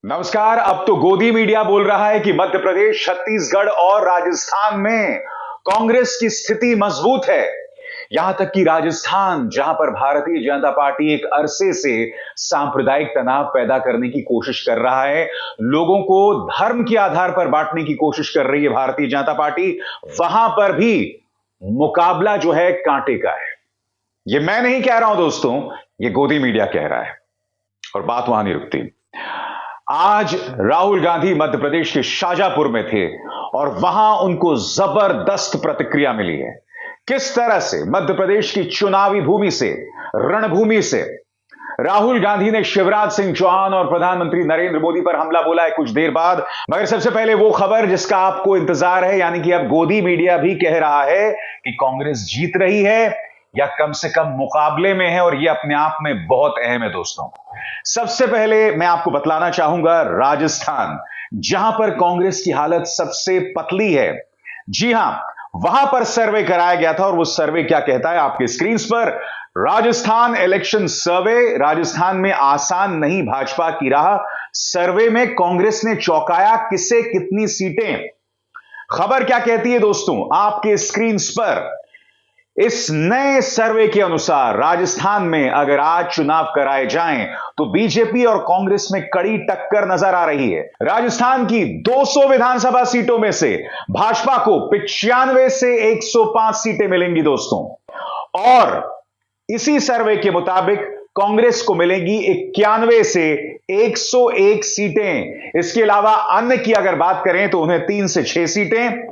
नमस्कार। अब तो गोदी मीडिया बोल रहा है कि मध्य प्रदेश, छत्तीसगढ़ और राजस्थान में कांग्रेस की स्थिति मजबूत है। यहां तक कि राजस्थान, जहां पर भारतीय जनता पार्टी एक अरसे से सांप्रदायिक तनाव पैदा करने की कोशिश कर रहा है, लोगों को धर्म के आधार पर बांटने की कोशिश कर रही है भारतीय जनता पार्टी, वहां पर भी मुकाबला जो है कांटे का है। यह मैं नहीं कह रहा हूं दोस्तों, यह गोदी मीडिया कह रहा है। और बात वहां नहीं रुकती। आज राहुल गांधी मध्य प्रदेश के शाजापुर में थे और वहां उनको जबरदस्त प्रतिक्रिया मिली है। किस तरह से मध्य प्रदेश की चुनावी भूमि से, रणभूमि से राहुल गांधी ने शिवराज सिंह चौहान और प्रधानमंत्री नरेंद्र मोदी पर हमला बोला है कुछ देर बाद। मगर सबसे पहले वो खबर जिसका आपको इंतजार है, यानी कि अब गोदी मीडिया भी कह रहा है कि कांग्रेस जीत रही है या कम से कम मुकाबले में है, और यह अपने आप में बहुत अहम है दोस्तों। सबसे पहले मैं आपको बतलाना चाहूंगा राजस्थान, जहां पर कांग्रेस की हालत सबसे पतली है। जी हां, वहां पर सर्वे कराया गया था और वो सर्वे क्या कहता है आपके स्क्रीन पर। राजस्थान इलेक्शन सर्वे। राजस्थान में आसान नहीं भाजपा की राह। सर्वे में कांग्रेस ने चौंकाया, किसे कितनी सीटें। खबर क्या कहती है दोस्तों आपके स्क्रीन पर। इस नए सर्वे के अनुसार राजस्थान में अगर आज चुनाव कराए जाएं तो बीजेपी और कांग्रेस में कड़ी टक्कर नजर आ रही है। राजस्थान की 200 विधानसभा सीटों में से भाजपा को 95 से 105 सीटें मिलेंगी दोस्तों, और इसी सर्वे के मुताबिक कांग्रेस को मिलेंगी 91 से 101 सीटें। इसके अलावा अन्य की अगर बात करें तो उन्हें 3 से 6 सीटें।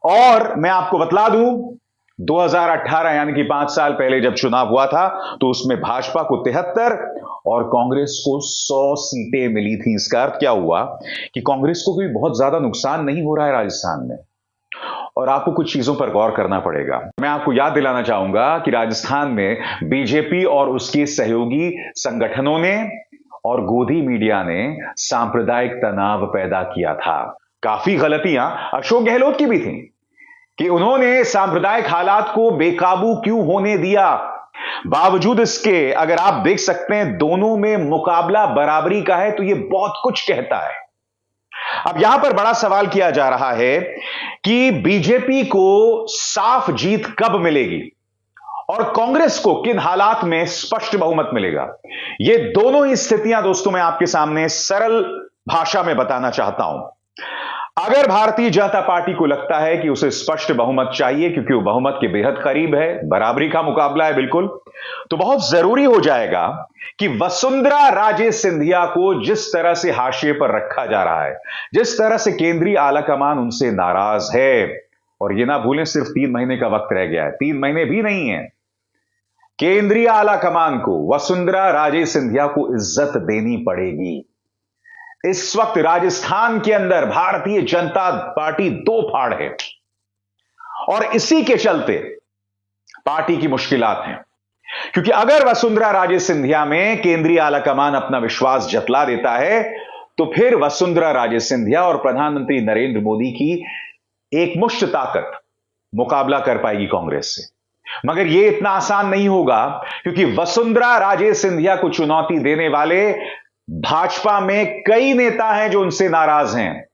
और मैं आपको बतला दूं, 2018 यानी कि 5 साल पहले जब चुनाव हुआ था तो उसमें भाजपा को 73 और कांग्रेस को 100 सीटें मिली थी। इसका अर्थ क्या हुआ कि कांग्रेस को कोई बहुत ज्यादा नुकसान नहीं हो रहा है राजस्थान में। और आपको कुछ चीजों पर गौर करना पड़ेगा। मैं आपको याद दिलाना चाहूंगा कि राजस्थान में बीजेपी और उसके सहयोगी संगठनों ने और गोदी मीडिया ने सांप्रदायिक तनाव पैदा किया था। काफी गलतियां अशोक गहलोत की भी थी कि उन्होंने सांप्रदायिक हालात को बेकाबू क्यों होने दिया। बावजूद इसके अगर आप देख सकते हैं दोनों में मुकाबला बराबरी का है, तो यह बहुत कुछ कहता है। अब यहां पर बड़ा सवाल किया जा रहा है कि बीजेपी को साफ जीत कब मिलेगी और कांग्रेस को किन हालात में स्पष्ट बहुमत मिलेगा। ये दोनों ही स्थितियां दोस्तों मैं आपके सामने सरल भाषा में बताना चाहता हूं। अगर भारतीय जनता पार्टी को लगता है कि उसे स्पष्ट बहुमत चाहिए क्योंकि वो बहुमत के बेहद करीब है, बराबरी का मुकाबला है बिल्कुल, तो बहुत जरूरी हो जाएगा कि वसुंधरा राजे सिंधिया को जिस तरह से हाशिए पर रखा जा रहा है, जिस तरह से केंद्रीय आलाकमान उनसे नाराज है, और ये ना भूलें सिर्फ 3 महीने का वक्त रह गया है, 3 महीने भी नहीं है। केंद्रीय आलाकमान को, वसुंधरा राजे सिंधिया को इज्जत देनी पड़ेगी। इस वक्त राजस्थान के अंदर भारतीय जनता पार्टी दो फाड़ है और इसी के चलते पार्टी की मुश्किलात हैं। क्योंकि अगर वसुंधरा राजे सिंधिया में केंद्रीय आलाकमान अपना विश्वास जतला देता है तो फिर वसुंधरा राजे सिंधिया और प्रधानमंत्री नरेंद्र मोदी की एकमुश्त ताकत मुकाबला कर पाएगी कांग्रेस से। मगर यह इतना आसान नहीं होगा, क्योंकि वसुंधरा राजे सिंधिया को चुनौती देने वाले भाजपा में कई नेता हैं जो उनसे नाराज हैं।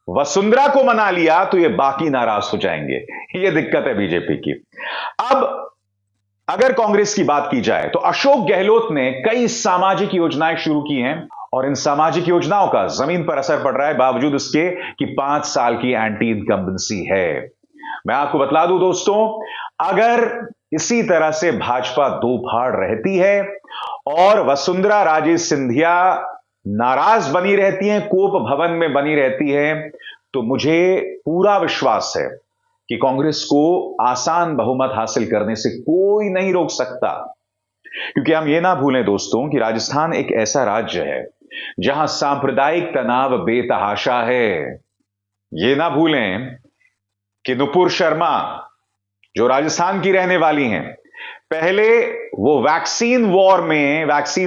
वसुंधरा को मना लिया तो ये बाकी नाराज हो जाएंगे। ये दिक्कत है बीजेपी की। अब अगर कांग्रेस की बात की जाए तो अशोक गहलोत ने कई सामाजिक योजनाएं शुरू की हैं और इन सामाजिक योजनाओं का जमीन पर असर पड़ रहा है, बावजूद इसके कि 5 साल की एंटी इनकम्बेंसी है। मैं आपको बतला दूं दोस्तों, अगर इसी तरह से भाजपा दो फाड़ रहती है और वसुंधरा राजे सिंधिया नाराज बनी रहती हैं, कोप भवन में बनी रहती है, तो मुझे पूरा विश्वास है कि कांग्रेस को आसान बहुमत हासिल करने से कोई नहीं रोक सकता। क्योंकि हम यह ना भूलें दोस्तों कि राजस्थान एक ऐसा राज्य है जहां सांप्रदायिक तनाव बेतहाशा है। यह ना भूलें कि नुपुर शर्मा जो राजस्थान की रहने वाली हैं, पहले वो वैक्सीन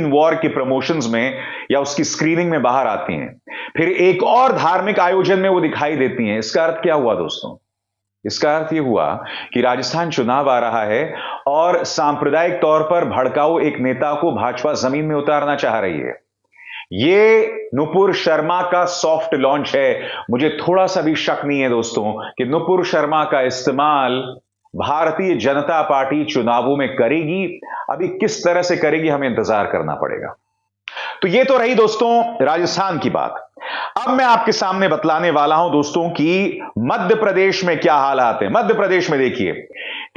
वॉर के प्रमोशंस में या उसकी स्क्रीनिंग में बाहर आती हैं, फिर एक और धार्मिक आयोजन में वो दिखाई देती हैं। इसका अर्थ क्या हुआ दोस्तों? इसका अर्थ यह हुआ कि राजस्थान चुनाव आ रहा है और सांप्रदायिक तौर पर भड़काऊ एक नेता को भाजपा जमीन में उतारना चाह रही है। ये नुपुर शर्मा का सॉफ्ट लॉन्च है। मुझे थोड़ा सा भी शक नहीं है दोस्तों कि नुपुर शर्मा का इस्तेमाल भारतीय जनता पार्टी चुनावों में करेगी। अभी किस तरह से करेगी हमें इंतजार करना पड़ेगा। तो ये तो रही दोस्तों राजस्थान की बात। अब मैं आपके सामने बतलाने वाला हूं दोस्तों कि मध्य प्रदेश में क्या हालात है। मध्य प्रदेश में देखिए,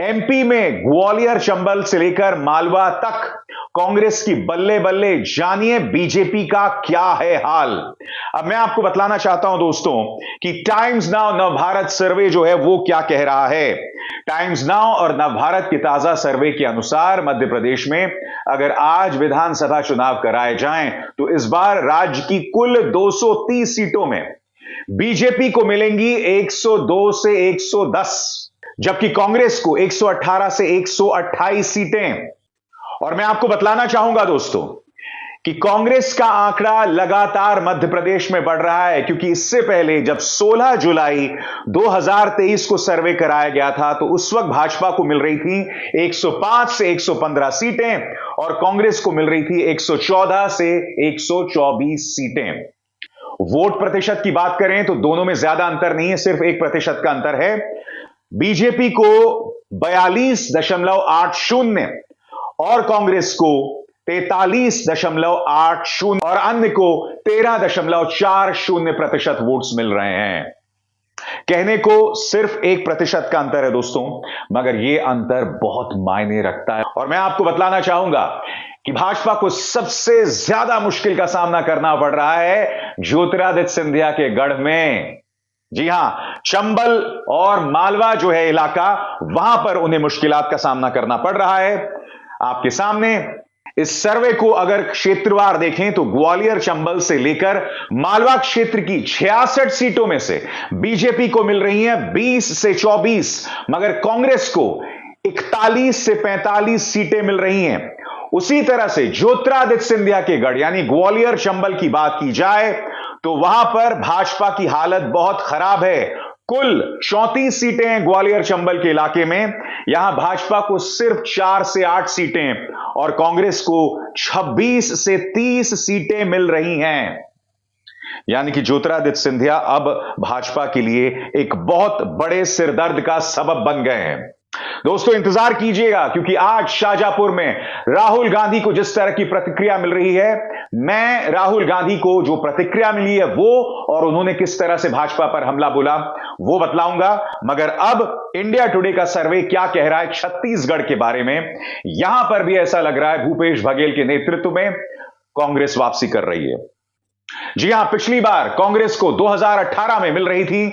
एमपी में ग्वालियर चंबल से लेकर मालवा तक कांग्रेस की बल्ले बल्ले। जानिए बीजेपी का क्या है हाल। अब मैं आपको बतलाना चाहता हूं दोस्तों कि टाइम्स नाउ नवभारत सर्वे जो है वो क्या कह रहा है। टाइम्स नाउ और नवभारत के ताजा सर्वे के अनुसार मध्य प्रदेश में अगर आज विधानसभा चुनाव कराए जाएं तो इस बार राज्य की कुल 230 सीटों में बीजेपी को मिलेंगी 102 से 110, जबकि कांग्रेस को 118 से 128 सीटें। और मैं आपको बतलाना चाहूंगा दोस्तों कि कांग्रेस का आंकड़ा लगातार मध्य प्रदेश में बढ़ रहा है, क्योंकि इससे पहले जब 16 जुलाई 2023 को सर्वे कराया गया था तो उस वक्त भाजपा को मिल रही थी 105 से 115 सीटें और कांग्रेस को मिल रही थी 114 से 124 सीटें। वोट प्रतिशत की बात करें तो दोनों में ज्यादा अंतर नहीं है, सिर्फ 1% का अंतर है। बीजेपी को 42.80 और कांग्रेस को 43.80 और अन्य को 13.40% वोट्स मिल रहे हैं। कहने को सिर्फ 1% का अंतर है दोस्तों, मगर यह अंतर बहुत मायने रखता है। और मैं आपको बतलाना चाहूंगा कि भाजपा को सबसे ज्यादा मुश्किल का सामना करना पड़ रहा है ज्योतिरादित्य सिंधिया के गढ़ में। जी हां, चंबल और मालवा जो है इलाका, वहां पर उन्हें मुश्किलात का सामना करना पड़ रहा है। आपके सामने इस सर्वे को अगर क्षेत्रवार देखें तो ग्वालियर चंबल से लेकर मालवा क्षेत्र की 66 सीटों में से बीजेपी को मिल रही हैं 20 से 24, मगर कांग्रेस को 41 से 45 सीटें मिल रही हैं। उसी तरह से ज्योतिरादित्य सिंधिया के गढ़ यानी ग्वालियर चंबल की बात की जाए तो वहां पर भाजपा की हालत बहुत खराब है। कुल 34 सीटें हैं ग्वालियर चंबल के इलाके में, यहां भाजपा को सिर्फ 4 से 8 सीटें और कांग्रेस को 26 से 30 सीटें मिल रही हैं। यानी कि ज्योतिरादित्य सिंधिया अब भाजपा के लिए एक बहुत बड़े सिरदर्द का सबब बन गए हैं। दोस्तों इंतजार कीजिएगा, क्योंकि आज शाहजहांपुर में राहुल गांधी को जिस तरह की प्रतिक्रिया मिल रही है, मैं राहुल गांधी को जो प्रतिक्रिया मिली है वो और उन्होंने किस तरह से भाजपा पर हमला बोला वो बतलाऊंगा। मगर अब इंडिया टुडे का सर्वे क्या कह रहा है छत्तीसगढ़ के बारे में। यहां पर भी ऐसा लग रहा है भूपेश बघेल के नेतृत्व में कांग्रेस वापसी कर रही है। जी हां, पिछली बार कांग्रेस को 2018 में मिल रही थी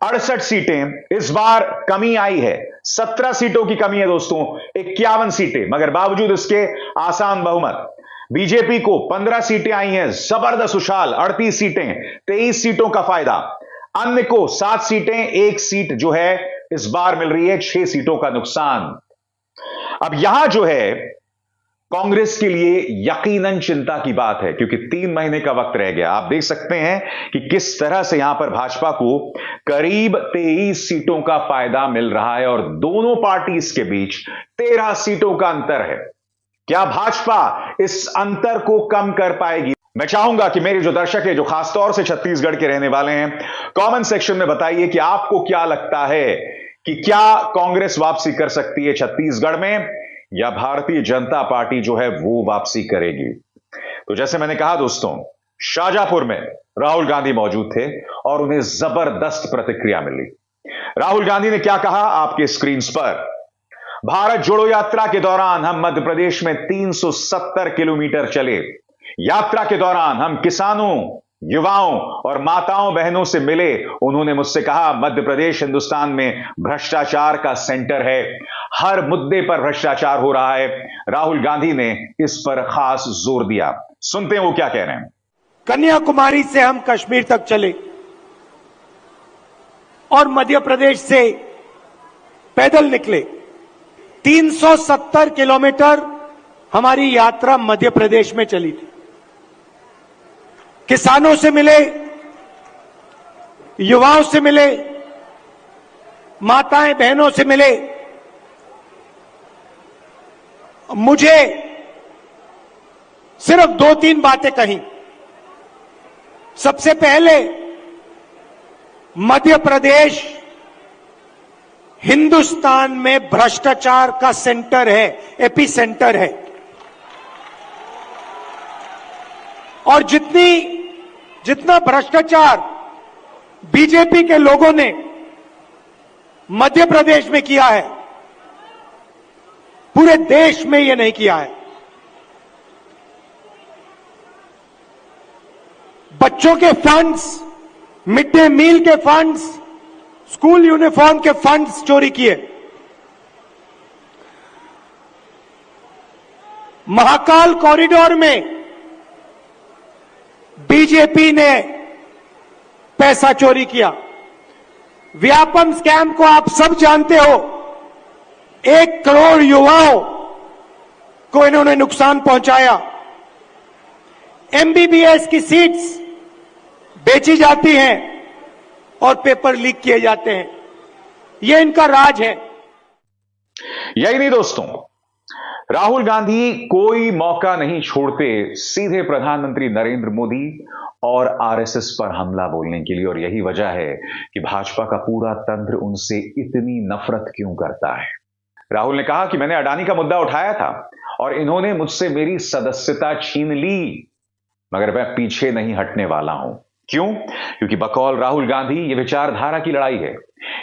68 सीटें, इस बार कमी आई है, 17 सीटों की कमी है दोस्तों, 51 सीटें, मगर बावजूद इसके आसान बहुमत। बीजेपी को 15 सीटें आई हैं, जबरदस्त उछाल, 38 सीटें, 23 सीटों का फायदा। अन्य को 7 सीटें, 1 सीट जो है इस बार मिल रही है, 6 सीटों का नुकसान। अब यहां जो है कांग्रेस के लिए यकीनन चिंता की बात है, क्योंकि 3 महीने का वक्त रह गया। आप देख सकते हैं कि किस तरह से यहां पर भाजपा को करीब 23 सीटों का फायदा मिल रहा है और दोनों पार्टीज के बीच 13 सीटों का अंतर है। क्या भाजपा इस अंतर को कम कर पाएगी? मैं चाहूंगा कि मेरे जो दर्शक है, जो खासतौर से छत्तीसगढ़ के रहने वाले हैं, कमेंट सेक्शन में बताइए कि आपको क्या लगता है कि क्या कांग्रेस वापसी कर सकती है छत्तीसगढ़ में, या भारतीय जनता पार्टी जो है वो वापसी करेगी। तो जैसे मैंने कहा दोस्तों, शाहजहांपुर में राहुल गांधी मौजूद थे और उन्हें जबरदस्त प्रतिक्रिया मिली। राहुल गांधी ने क्या कहा आपके स्क्रीन पर। भारत जोड़ो यात्रा के दौरान हम मध्य प्रदेश में 370 किलोमीटर चले। यात्रा के दौरान हम किसानों, युवाओं और माताओं बहनों से मिले। उन्होंने मुझसे कहा मध्य प्रदेश हिंदुस्तान में भ्रष्टाचार का सेंटर है, हर मुद्दे पर भ्रष्टाचार हो रहा है। राहुल गांधी ने इस पर खास जोर दिया। सुनते हैं वो क्या कह रहे हैं। कन्याकुमारी से हम कश्मीर तक चले और मध्य प्रदेश से पैदल निकले। 370 किलोमीटर हमारी यात्रा मध्य प्रदेश में चली थी। किसानों से मिले, युवाओं से मिले, माताएं बहनों से मिले। मुझे सिर्फ 2-3 बातें कही। सबसे पहले मध्य प्रदेश हिंदुस्तान में भ्रष्टाचार का सेंटर है, एपी सेंटर है। और जितना भ्रष्टाचार बीजेपी के लोगों ने मध्य प्रदेश में किया है, पूरे देश में ये नहीं किया है। बच्चों के फंड्स, मिड डे मील के फंड्स, स्कूल यूनिफॉर्म के फंड्स चोरी किए। महाकाल कॉरिडोर में बीजेपी ने पैसा चोरी किया। व्यापम स्कैम को आप सब जानते हो। 1 करोड़ युवाओं को इन्होंने नुकसान पहुंचाया। एमबीबीएस की सीट्स बेची जाती हैं और पेपर लीक किए जाते हैं। यह इनका राज है। यही नहीं दोस्तों, राहुल गांधी कोई मौका नहीं छोड़ते सीधे प्रधानमंत्री नरेंद्र मोदी और आरएसएस पर हमला बोलने के लिए। और यही वजह है कि भाजपा का पूरा तंत्र उनसे इतनी नफरत क्यों करता है। राहुल ने कहा कि मैंने अडानी का मुद्दा उठाया था और इन्होंने मुझसे मेरी सदस्यता छीन ली, मगर मैं पीछे नहीं हटने वाला हूं। क्यों? क्योंकि बकौल राहुल गांधी ये विचारधारा की लड़ाई है।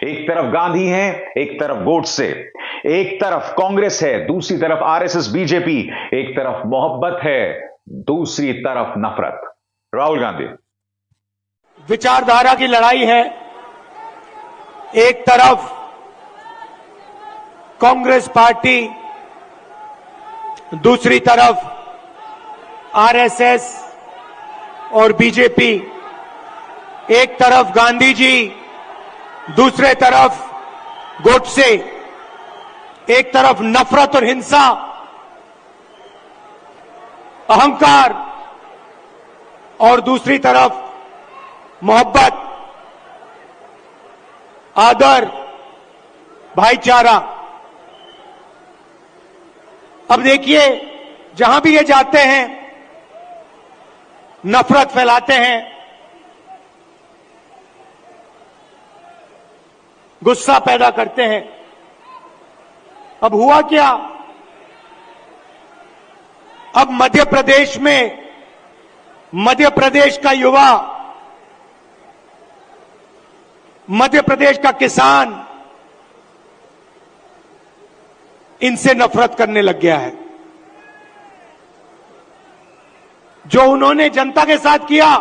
एक तरफ गांधी है, एक तरफ गोडसे, एक तरफ कांग्रेस है, दूसरी तरफ आरएसएस बीजेपी, एक तरफ मोहब्बत है, दूसरी तरफ नफरत। राहुल गांधी विचारधारा की लड़ाई है। एक तरफ कांग्रेस पार्टी, दूसरी तरफ आरएसएस और बीजेपी। एक तरफ गांधी जी, दूसरे तरफ गोडसे। एक तरफ नफरत और हिंसा, अहंकार, और दूसरी तरफ मोहब्बत, आदर, भाईचारा। अब देखिए, जहां भी ये जाते हैं नफरत फैलाते हैं, गुस्सा पैदा करते हैं। अब हुआ क्या? अब मध्य प्रदेश में मध्य प्रदेश का युवा, मध्य प्रदेश का किसान इनसे नफरत करने लग गया है। जो उन्होंने जनता के साथ किया,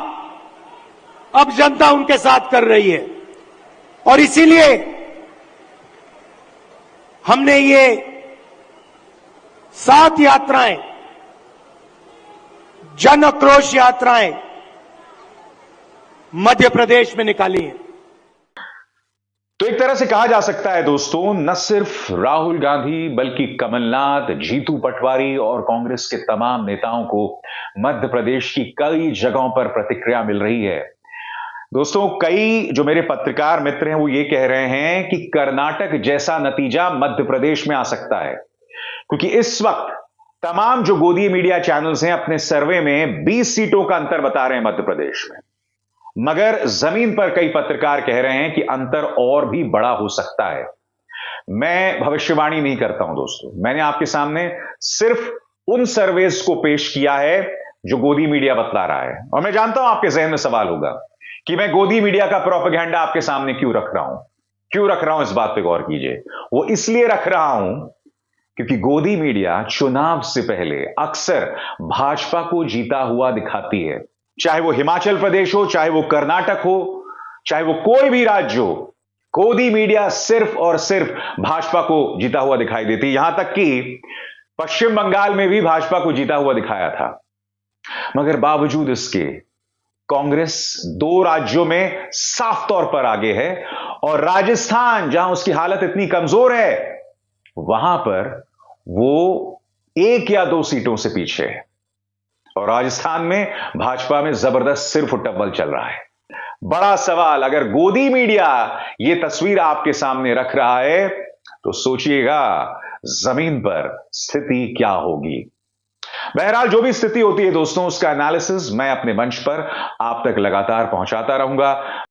अब जनता उनके साथ कर रही है। और इसीलिए हमने ये 7 यात्राएं, जन आक्रोश यात्राएं मध्य प्रदेश में निकाली हैं। तो एक तरह से कहा जा सकता है दोस्तों, न सिर्फ राहुल गांधी बल्कि कमलनाथ, जीतू पटवारी और कांग्रेस के तमाम नेताओं को मध्य प्रदेश की कई जगहों पर प्रतिक्रिया मिल रही है। दोस्तों, कई जो मेरे पत्रकार मित्र हैं वो ये कह रहे हैं कि कर्नाटक जैसा नतीजा मध्य प्रदेश में आ सकता है, क्योंकि इस वक्त तमाम जो गोदी मीडिया चैनल्स हैं अपने सर्वे में 20 सीटों का अंतर बता रहे हैं मध्य प्रदेश में, मगर जमीन पर कई पत्रकार कह रहे हैं कि अंतर और भी बड़ा हो सकता है। मैं भविष्यवाणी नहीं करता हूं दोस्तों, मैंने आपके सामने सिर्फ उन सर्वेस को पेश किया है जो गोदी मीडिया बतला रहा है। और मैं जानता हूं आपके जहन में सवाल होगा कि मैं गोदी मीडिया का प्रोपेगेंडा आपके सामने क्यों रख रहा हूं। इस बात पे गौर कीजिए। वो इसलिए रख रहा हूं क्योंकि गोदी मीडिया चुनाव से पहले अक्सर भाजपा को जीता हुआ दिखाती है, चाहे वो हिमाचल प्रदेश हो, चाहे वो कर्नाटक हो, चाहे वो कोई भी राज्य हो। गोदी मीडिया सिर्फ और सिर्फ भाजपा को जीता हुआ दिखाई देती है। यहां तक कि पश्चिम बंगाल में भी भाजपा को जीता हुआ दिखाया था, मगर बावजूद इसके कांग्रेस 2 राज्यों में साफ तौर पर आगे है। और राजस्थान, जहां उसकी हालत इतनी कमजोर है, वहां पर वो 1 या 2 सीटों से पीछे है। और राजस्थान में भाजपा में जबरदस्त सिर फुटबॉल चल रहा है। बड़ा सवाल, अगर गोदी मीडिया यह तस्वीर आपके सामने रख रहा है तो सोचिएगा जमीन पर स्थिति क्या होगी। बहरहाल जो भी स्थिति होती है दोस्तों, उसका एनालिसिस मैं अपने मंच पर आप तक लगातार पहुंचाता रहूंगा।